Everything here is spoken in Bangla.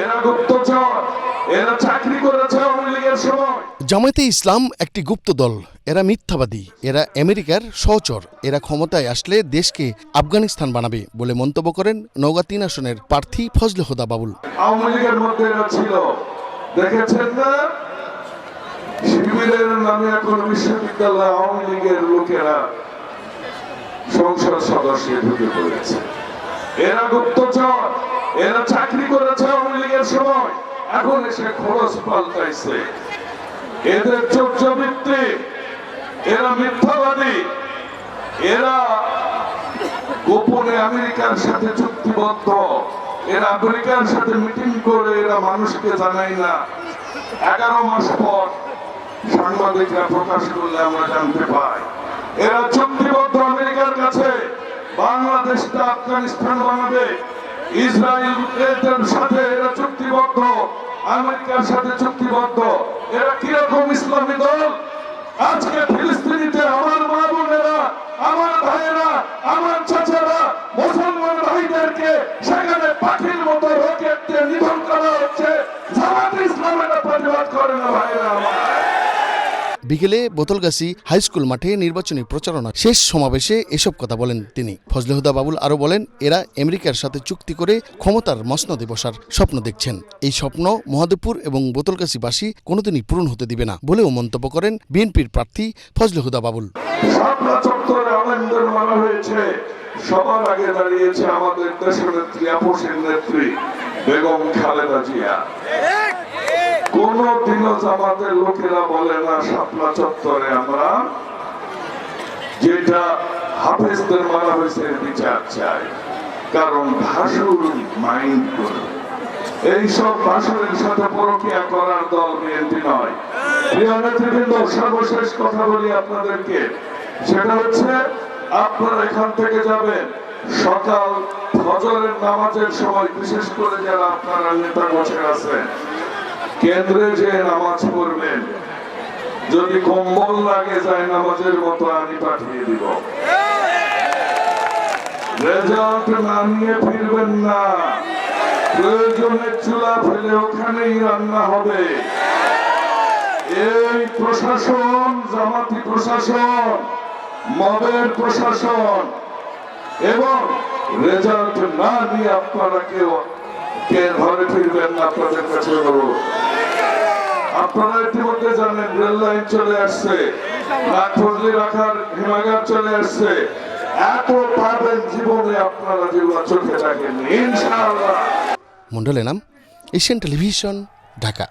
এরা গুপ্তচর, এরা চাকরি করেছে আওয়ামী লীগের সময়। জামায়াতে ইসলাম একটি গুপ্ত দল, এরা মিথ্যাবাদী, এরা আমেরিকার সহচর, এরা ক্ষমতায় আসলে দেশকে আফগানিস্তান বানাবে বলে মন্তব্য করেন নওগাঁ ৩ আসনের প্রার্থী ফজলে হুদা বাবুল। আওয়ামী লীগের মধ্যে এরা ছিল, দেখেছেন না? শিবিরের নামে এখন বিশ্ববিদ্যালয় আওয়ামী লীগের লোকেরা সংসদ সদস্য ঢুকে পড়েছে। এরা গুপ্তচর, এরা চাকরি করেছে আওয়ামী লীগের সময়, এখন এসে খরচ পাল্টাইছে। এদের চর্যাবৃত্তি, এরা মিথ্যাবাদী, এরা গোপনে আমেরিকার সাথে চুক্তিবদ্ধ, এরা আমেরিকার সাথে মিটিং করে এরা মানুষকে জানায় না। 11 মাস পর সাংবাদিকরা প্রকাশ করলে আমরা জানতে পাই এরা চুক্তিবদ্ধ আমেরিকার কাছে। বাংলাদেশটা আফগানিস্তান বানাবে, ইসরায়েলের সাথে এরা চুক্তিবদ্ধ, আমেরিকার সাথে চুক্তিবদ্ধ। এরা কিরকম ইসলামী দল? আজকে ফিলিস্তিনিতে আমার মা বোনেরা, আমার ভাইয়েরা, আমার চাচারা, মুসলমান ভাইদেরকে সেখানে পাখির মতো রকেট দিয়ে নিধন করা হচ্ছে। জামায়াতে ইসলাম এটা প্রতিবাদ করে না ভাইয়েরা আমার। বিকেলে বোতলগাছি হাই স্কুল মাঠে নির্বাচনী প্রচারণা শেষ সমাবেশে এসব কথা বলেন তিনি। ফজলে হুদা বাবুল আরও বলেন, এরা আমেরিকার সাথে চুক্তি করে ক্ষমতার মসনদে বসার স্বপ্ন দেখছেন। এই স্বপ্ন মহাদেবপুর এবং বোতলগাছিবাসী কোনোদিনই পূরণ হতে দিবে না বলেও মন্তব্য করেন বিএনপির প্রার্থী ফজলে হুদা বাবুল। শাপলা চত্বরে আনন্দের মালা হয়েছে, সবার আগে দাঁড়িয়েছে আমাদের দেশনেত্রী, আপোষের নেত্রী বেগম খালেদা জিয়া। কোনদিনও জামাতের লোকেরা বলে না শাপলা চত্বরে আমরা যেটা হাফেজদের মারা হয়েছে বিচার চাই, কারণ ভাসুর মাইন্ড করে। এইসব ভাসুরের সাথে পরকিয়া করার দল বিএনপি নয়। প্রিয় নেতৃবৃন্দ, সর্বশেষ কথা বলি আপনাদেরকে, সেটা হচ্ছে আপনারা এখান থেকে যাবেন সকাল ফজরের নামাজের সময়, বিশেষ করে যারা আপনারা নেতা বসে আছেন, কেন্দ্রে যে নামাজ পড়বেন। যদি কম্বল লাগে যায় নামাজের মতো আমি পাঠিয়ে দিব। রেজাল্ট না নিয়ে ফিরবেন না, প্রয়োজনে চুলা ফেলে ওখানেই রান্না হবে। এই প্রশাসন, জামাতি প্রশাসন, মবের প্রশাসন এবং রেজাল্ট না নিয়ে আপনারা কেউ ঘরে ফিরবেন না। আপনাদের কাছে বলবো, আপনারা ইতিমধ্যে জানেন রেল লাইন চলে আসছে, নাগফজলি রাখার হিমাগার চলে আসছে। এত পাবেন জীবনে আপনারা যেগুলো চোখে দেখেন ইনশাআল্লাহ। Mondal Enam, Asian television, Dhaka.